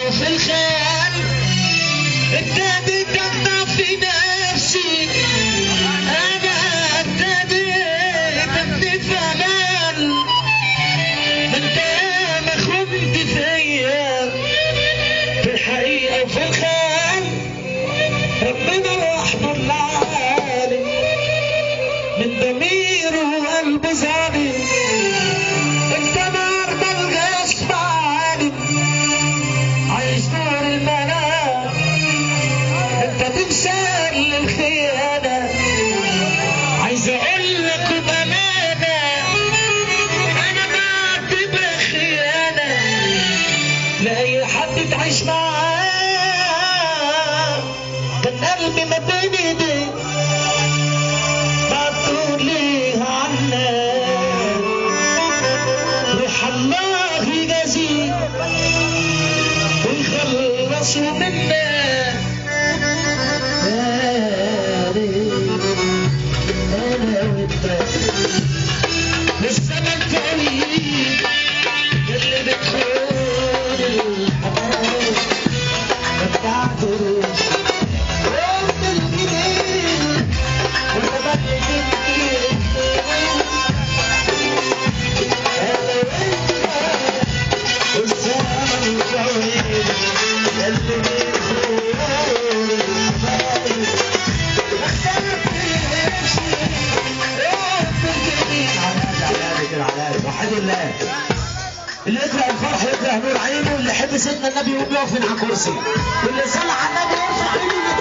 وفي الخيال انت بتقطع في نفسي، انا ابتديت ابني في امان. انت ما خنت فيا في الحقيقه وفي الخيال، ربنا وحده العالي من ضميره وقلبه ظالم. انت نار بالغصب عني عايز نور المنام، انت تمثال للخيانه. عايز اقول لك بامانه انا بعتبرها خيانه لاي حد تعيش معاه. كان قلبي ما بين ايديك بعتقول ليه عنك، روح الله يجازيك ويخلصوا منا. يا ريت انا وانت والزمن طويل اللي بتخون الحياه ما بتعترفش وقت الجديد ولا بدي تبكي. انا وانت والزمن طويل اللي بتخون الحياه ما اختلفتش وقت الجديد. على وحد الله اللي يقرأ الفرح يقرأ نور عينه، واللي يحب سيدنا النبي يقوم يقف من على كرسي، واللي صلى على النبي يرفع ايده.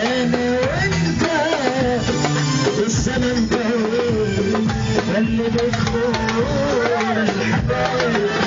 انا وانت الزمن طويل واللي بتخون الحبايب